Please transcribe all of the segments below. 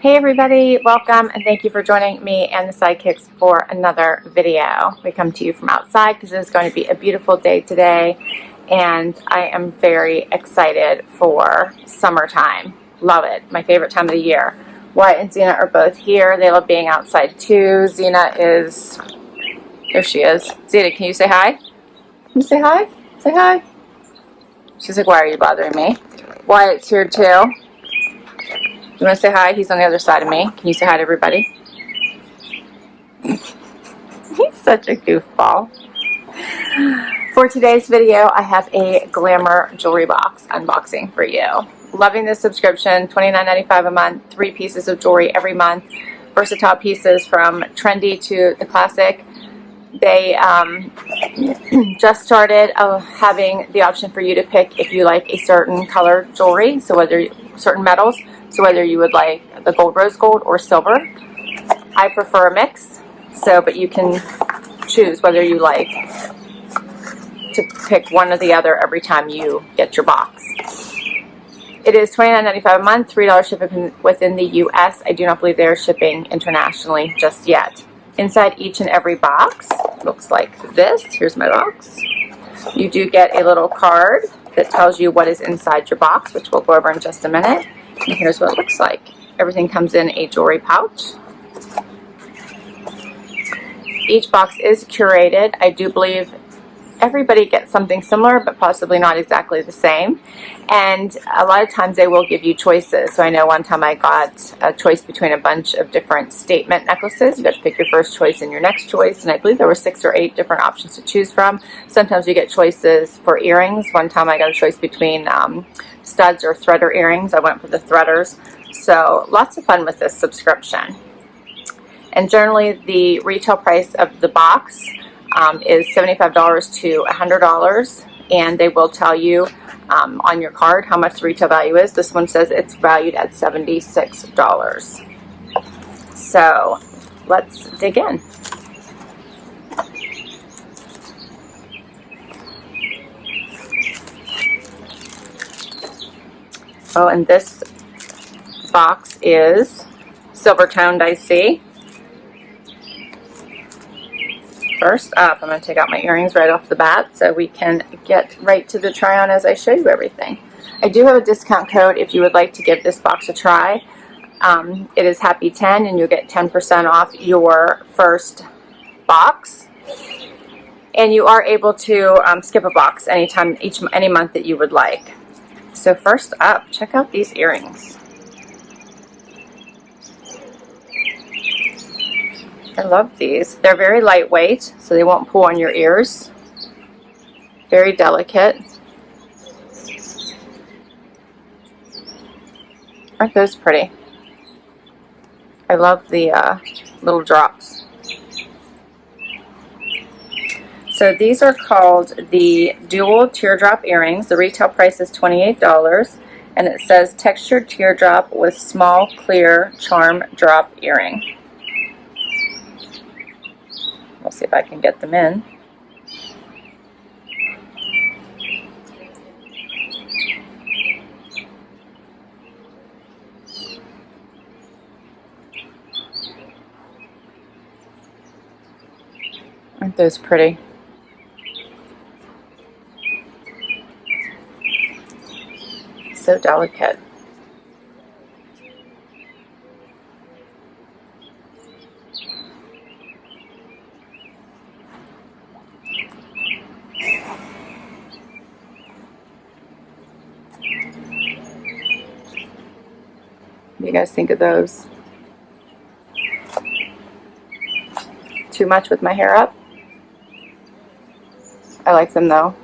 Hey everybody, welcome and thank you for joining me and the Sidekicks for another video. We come to you from outside because it is going to be a beautiful day today and I am very excited for summertime. Love it. My favorite time of the year. Wyatt and Xena are both here. They love being outside too. Xena is, there she is. Xena, can you say hi? Can you say hi? Say hi. She's like, why are you bothering me? Wyatt's here too. You want to say hi? He's on the other side of me. Can you say hi to everybody? He's such a goofball. For today's video, I have a Glamour Jewelry Box unboxing for you. Loving this subscription, $29.95 a month, 3 pieces of jewelry every month. Versatile pieces from trendy to the classic. They just started having the option for you to pick if you like a certain color jewelry, so whether certain metals. So whether you would like the gold, rose gold, or silver. I prefer a mix, but you can choose whether you like to pick one or the other every time you get your box. It is $29.95 a month, $3 shipping within the US. I do not believe they are shipping internationally just yet. Inside each and every box looks like this. Here's my box. You do get a little card that tells you what is inside your box, which we'll go over in just a minute. And here's what it looks like. Everything comes in a jewelry pouch. Each box is curated. I do believe everybody gets something similar, but possibly not exactly the same. And a lot of times they will give you choices. So I know one time I got a choice between a bunch of different statement necklaces. You got to pick your first choice and your next choice. And I believe there were 6 or 8 different options to choose from. Sometimes you get choices for earrings. One time I got a choice between studs or threader earrings. I went for the threaders. So lots of fun with this subscription. And generally the retail price of the box is $75 to $100, and they will tell you on your card how much the retail value is. This one says it's valued at $76. So let's dig in. Oh, and this box is silver toned, I see. First up, I'm going to take out my earrings right off the bat so we can get right to the try on as I show you everything. I do have a discount code if you would like to give this box a try. It is Happy10 and you'll get 10% off your first box. And you are able to skip a box anytime, any month that you would like. So first up, check out these earrings. I love these. They're very lightweight, so they won't pull on your ears. Very delicate. Aren't those pretty? I love the little drops. So these are called the dual teardrop earrings. The retail price is $28, and it says textured teardrop with small clear charm drop earring. We'll see if I can get them in. Aren't those pretty? So delicate. What do you guys think of those? Too much with my hair up? I like them though.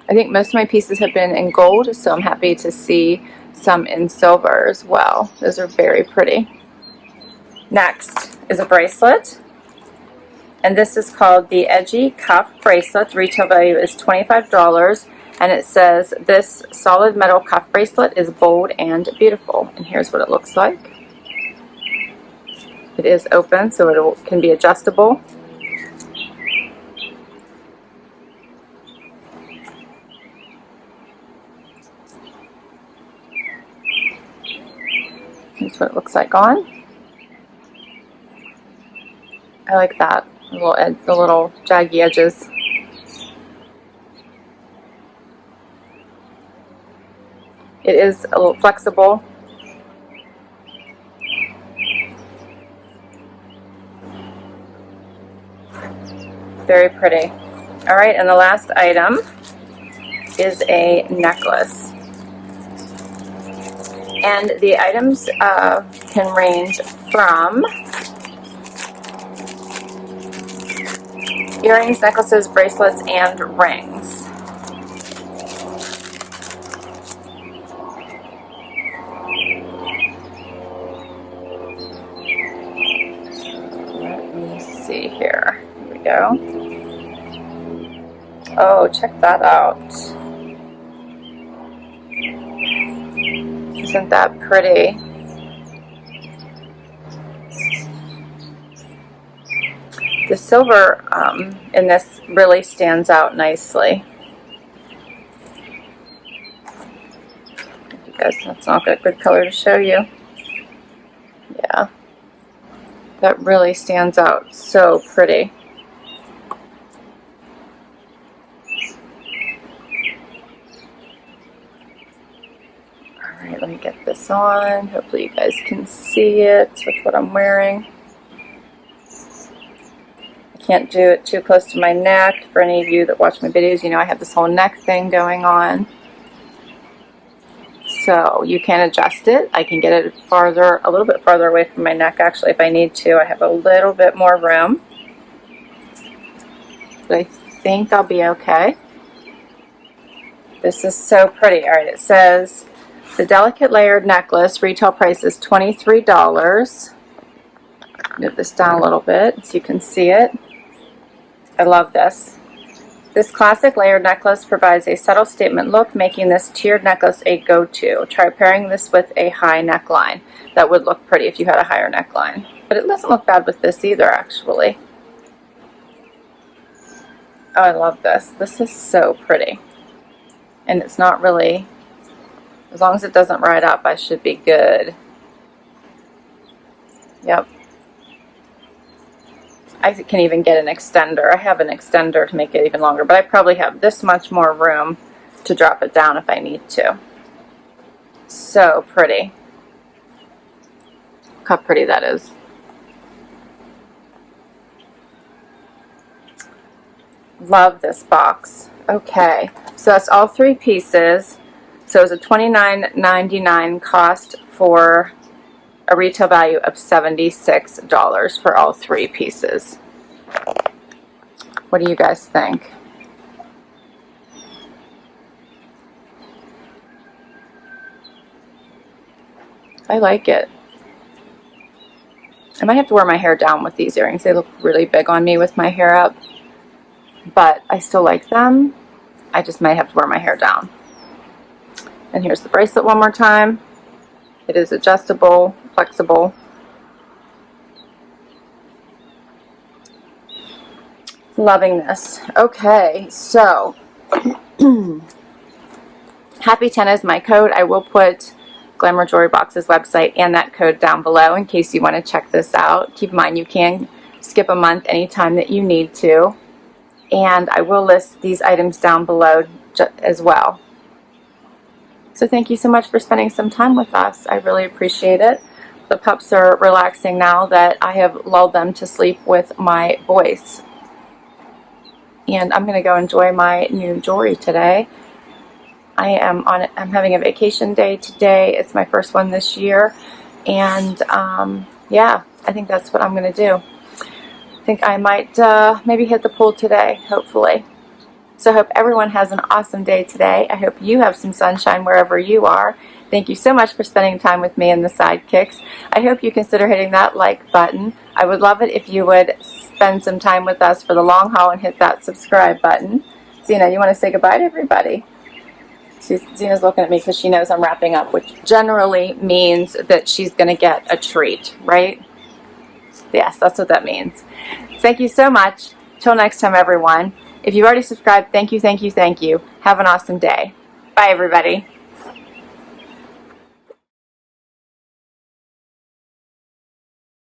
I think most of my pieces have been in gold, so I'm happy to see some in silver as well. Those are very pretty. Next is a bracelet. And this is called the Edgy Cuff Bracelet. The retail value is $25. And it says, this solid metal cuff bracelet is bold and beautiful. And here's what it looks like. It is open, so it can be adjustable. Here's what it looks like on. I like that. The little jaggy edges. It is a little flexible. Very pretty. All right, and the last item is a necklace. And the items can range from earrings, necklaces, bracelets, and rings. Let me see here. Here we go. Oh, check that out. Isn't that pretty? The silver in this really stands out nicely. You guys, that's not a good color to show you. Yeah, that really stands out so pretty. Alright, let me get this on. Hopefully you guys can see it with what I'm wearing. I can't do it too close to my neck. For any of you that watch my videos, you know I have this whole neck thing going on. So you can adjust it. I can get it farther, a little bit farther away from my neck actually if I need to. I have a little bit more room. But I think I'll be okay. This is so pretty. Alright, it says the delicate layered necklace, retail price is $23. Move this down a little bit so you can see it. I love this. This classic layered necklace provides a subtle statement look, making this tiered necklace a go-to. Try pairing this with a high neckline. That would look pretty if you had a higher neckline. But it doesn't look bad with this either, actually. Oh, I love this. This is so pretty. And it's not really, as long as it doesn't ride up, I should be good. Yep. I can even get an extender. I have an extender to make it even longer, but I probably have this much more room to drop it down if I need to. So pretty. Look how pretty that is. Love this box. Okay, so that's all three pieces. So it's a $29.99 cost for a retail value of $76 for all three pieces. What do you guys think? I like it. I might have to wear my hair down with these earrings. They look really big on me with my hair up, but I still like them. I just might have to wear my hair down. And here's the bracelet one more time. It is adjustable, flexible. Loving this. Okay, so Happy 10 is my code. I will put Glamour Jewelry Box's website and that code down below in case you want to check this out. Keep in mind you can skip a month anytime that you need to. And I will list these items down below as well. So thank you so much for spending some time with us. I really appreciate it. The pups are relaxing now that I have lulled them to sleep with my voice. And I'm going to go enjoy my new jewelry today. I'm having a vacation day today. It's my first one this year. And yeah, I think that's what I'm going to do. I think I might maybe hit the pool today, hopefully. So I hope everyone has an awesome day today. I hope you have some sunshine wherever you are. Thank you so much for spending time with me in the sidekicks. I hope you consider hitting that like button. I would love it if you would spend some time with us for the long haul and hit that subscribe button. Zena, you want to say goodbye to everybody? Zena's looking at me because she knows I'm wrapping up, which generally means that she's going to get a treat, right? Yes, that's what that means. Thank you so much. Till next time, everyone. If you've already subscribed, thank you, thank you, thank you. Have an awesome day. Bye, everybody.